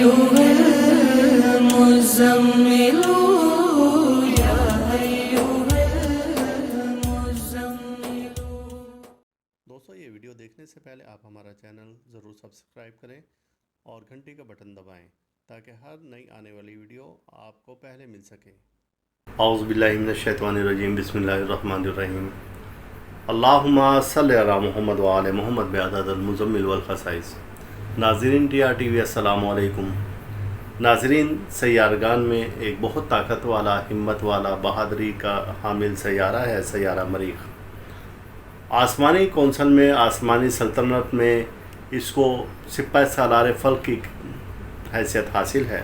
أيها المزمل يا أيها المزمل. دوستو یہ ویڈیو دیکھنے سے پہلے آپ ہمارا چینل ضرور سبسکرائب کریں اور گھنٹی کا بٹن دبائیں تاکہ ہر نئی آنے والی ویڈیو آپ کو پہلے مل سکے. اعوذ باللہ من الشیطان الرجیم. بسم اللہ الرحمن الرحیم. اللہم صلی علی محمد وعلی محمد بعدد المزمل والخصائص. ناظرین ٹی آر ٹی وی السلام علیکم. ناظرین، سیارگان میں ایک بہت طاقت والا، ہمت والا، بہادری کا حامل سیارہ ہے سیارہ مریخ. آسمانی کونسل میں، آسمانی سلطنت میں اس کو سپہ سالار فلک کی حیثیت حاصل ہے.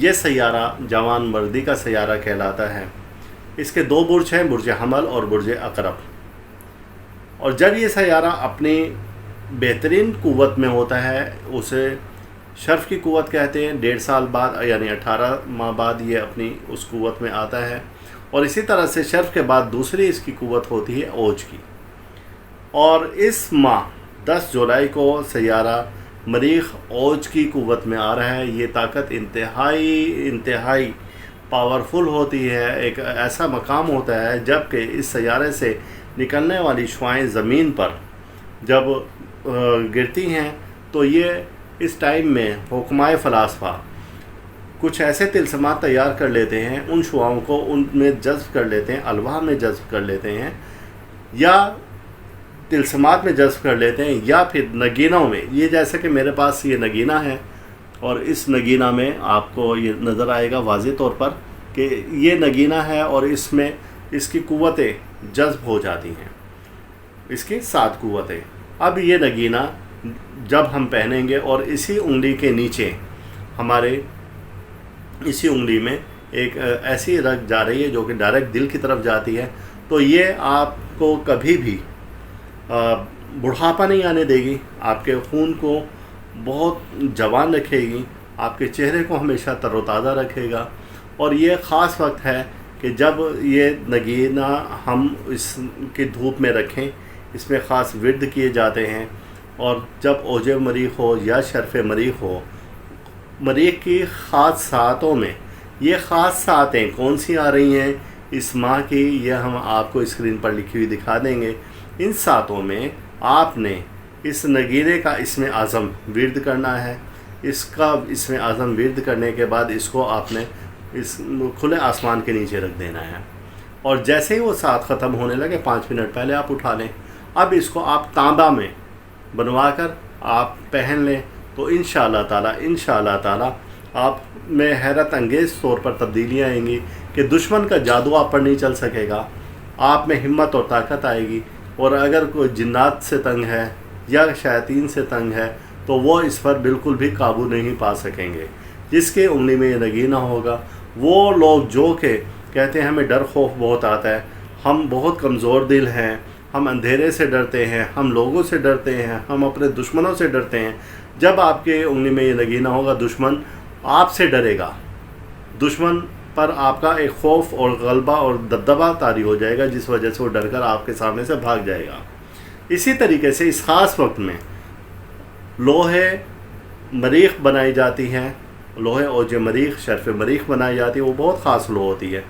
یہ سیارہ جوان مردی کا سیارہ کہلاتا ہے. اس کے دو برج ہیں، برج حمل اور برج عقرب. اور جب یہ سیارہ اپنی بہترین قوت میں ہوتا ہے، اسے شرف کی قوت کہتے ہیں. 1.5 سال بعد یعنی 18 ماہ بعد یہ اپنی اس قوت میں آتا ہے. اور اسی طرح سے شرف کے بعد دوسری اس کی قوت ہوتی ہے اوج کی. اور اس ماہ 10 جولائی کو سیارہ مریخ اوج کی قوت میں آ رہا ہے. یہ طاقت انتہائی پاورفل ہوتی ہے. ایک ایسا مقام ہوتا ہے جب کہ اس سیارے سے نکلنے والی شعاعیں زمین پر جب گرتی ہیں تو یہ اس ٹائم میں حکمائے فلاسفہ کچھ ایسے طلسمات تیار کر لیتے ہیں، ان شعاؤں کو ان میں جذب کر لیتے ہیں، الواح میں جذب کر لیتے ہیں، یا طلسمات میں جذب کر لیتے ہیں، یا پھر نگینوں میں. یہ جیسے کہ میرے پاس یہ نگینہ ہے اور اس نگینہ میں آپ کو یہ نظر آئے گا واضح طور پر کہ یہ نگینہ ہے اور اس میں اس کی قوتیں جذب ہو جاتی ہیں، اس کی 7 قوتیں. اب یہ نگینہ جب ہم پہنیں گے اور اسی انگلی کے نیچے ہمارے اسی انگلی میں ایک ایسی رگ جا رہی ہے جو کہ ڈائریکٹ دل کی طرف جاتی ہے، تو یہ آپ کو کبھی بھی بڑھاپا نہیں آنے دے گی. آپ کے خون کو بہت جوان رکھے گی، آپ کے چہرے کو ہمیشہ تر و تازہ رکھے گا. اور یہ خاص وقت ہے کہ جب یہ نگینہ ہم اس کی دھوپ میں رکھیں. اس میں خاص ورد کیے جاتے ہیں. اور جب اوج مریخ ہو یا شرف مریخ ہو، مریخ کی خاص ساعتوں میں یہ خاص ساعتیں کون سی آ رہی ہیں اس ماہ کی، یہ ہم آپ کو اسکرین پر لکھی ہوئی دکھا دیں گے. ان ساعتوں میں آپ نے اس نگینے کا اسم اعظم ورد کرنا ہے. اسم اعظم ورد کرنے کے بعد اس کو آپ نے اس کھلے آسمان کے نیچے رکھ دینا ہے. اور جیسے ہی وہ ساعت ختم ہونے لگے 5 منٹ پہلے آپ اٹھا لیں. اب اس کو آپ تانبا میں بنوا کر آپ پہن لیں تو انشاءاللہ تعالی آپ میں حیرت انگیز طور پر تبدیلیاں آئیں گی کہ دشمن کا جادو آپ پر نہیں چل سکے گا. آپ میں ہمت اور طاقت آئے گی. اور اگر کوئی جنات سے تنگ ہے یا شیاطین سے تنگ ہے تو وہ اس پر بالکل بھی قابو نہیں پا سکیں گے. جس کے انگلی میں یہ نگینہ ہوگا، وہ لوگ جو کہ کہتے ہیں ہمیں ڈر خوف بہت آتا ہے، ہم بہت کمزور دل ہیں، ہم اندھیرے سے ڈرتے ہیں، ہم لوگوں سے ڈرتے ہیں، ہم اپنے دشمنوں سے ڈرتے ہیں. جب آپ کے انگلی میں یہ نگینہ ہوگا، دشمن آپ سے ڈرے گا. دشمن پر آپ کا ایک خوف اور غلبہ اور دبدبہ طاری ہو جائے گا، جس وجہ سے وہ ڈر کر آپ کے سامنے سے بھاگ جائے گا. اسی طریقے سے اس خاص وقت میں لوہے مریخ بنائی جاتی ہیں. لوہے اوج مریخ، شرف مریخ بنائی جاتی ہے. وہ بہت خاص لوہ ہوتی ہے.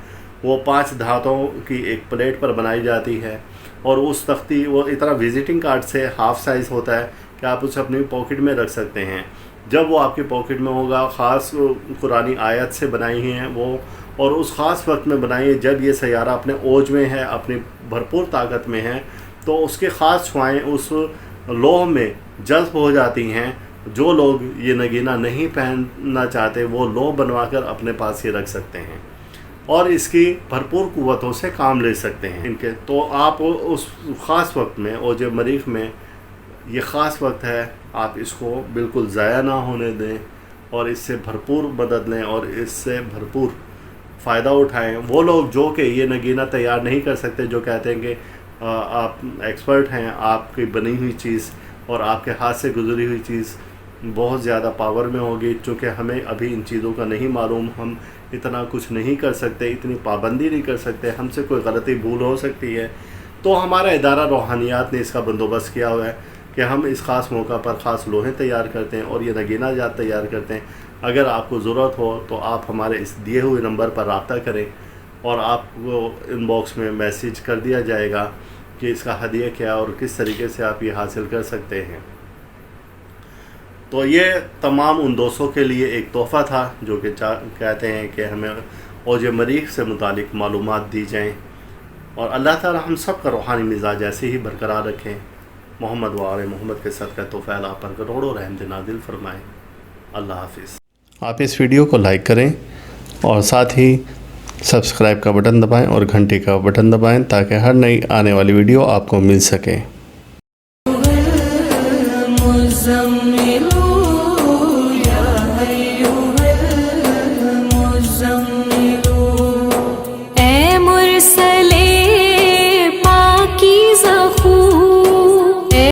وہ 5 دھاتوں کی ایک پلیٹ پر بنائی جاتی ہے. اور اس تختی وہ اتنا وزٹنگ کارڈ سے ہاف سائز ہوتا ہے کہ آپ اسے اپنی پاکٹ میں رکھ سکتے ہیں. جب وہ آپ کی پاکٹ میں ہوگا، خاص قرآنی آیت سے بنائی ہیں وہ، اور اس خاص وقت میں بنائی ہے جب یہ سیارہ اپنے اوج میں ہے، اپنی بھرپور طاقت میں ہے، تو اس کے خاص شعاعیں اس لوح میں جذب ہو جاتی ہیں. جو لوگ یہ نگینہ نہیں پہننا چاہتے وہ لوح بنوا کر اپنے پاس یہ رکھ سکتے ہیں اور اس کی بھرپور قوتوں سے کام لے سکتے ہیں ان کے. تو آپ اس خاص وقت میں اوج مریخ میں، یہ خاص وقت ہے، آپ اس کو بالکل ضائع نہ ہونے دیں اور اس سے بھرپور مدد لیں اور اس سے بھرپور فائدہ اٹھائیں. وہ لوگ جو کہ یہ نگینہ تیار نہیں کر سکتے، جو کہتے ہیں کہ آپ ایکسپرٹ ہیں، آپ کی بنی ہوئی چیز اور آپ کے ہاتھ سے گزری ہوئی چیز بہت زیادہ پاور میں ہوگی، چونکہ ہمیں ابھی ان چیزوں کا نہیں معلوم، ہم اتنا کچھ نہیں کر سکتے، اتنی پابندی نہیں کر سکتے، ہم سے کوئی غلطی بھول ہو سکتی ہے. تو ہمارا ادارہ روحانیات نے اس کا بندوبست کیا ہوا ہے کہ ہم اس خاص موقع پر خاص لوہے تیار کرتے ہیں اور یہ نگینہ جات تیار کرتے ہیں. اگر آپ کو ضرورت ہو تو آپ ہمارے اس دیے ہوئے نمبر پر رابطہ کریں اور آپ کو ان باکس میں میسیج کر دیا جائے گا کہ اس کا ہدیہ کیا اور کس طریقے سے آپ یہ حاصل کر سکتے ہیں. تو یہ تمام ان دوستوں کے لیے ایک تحفہ تھا جو کہ کہتے ہیں کہ ہمیں اوج مریخ سے متعلق معلومات دی جائیں، اور اللہ تعالی ہم سب کا روحانی مزاج ایسے ہی برقرار رکھیں. محمد و آل محمد کے صدقہ توفیل آپ پر کروڑوں رحمت نازل فرمائیں. اللہ حافظ. آپ اس ویڈیو کو لائک کریں اور ساتھ ہی سبسکرائب کا بٹن دبائیں اور گھنٹی کا بٹن دبائیں تاکہ ہر نئی آنے والی ویڈیو آپ کو مل سکے. المزمل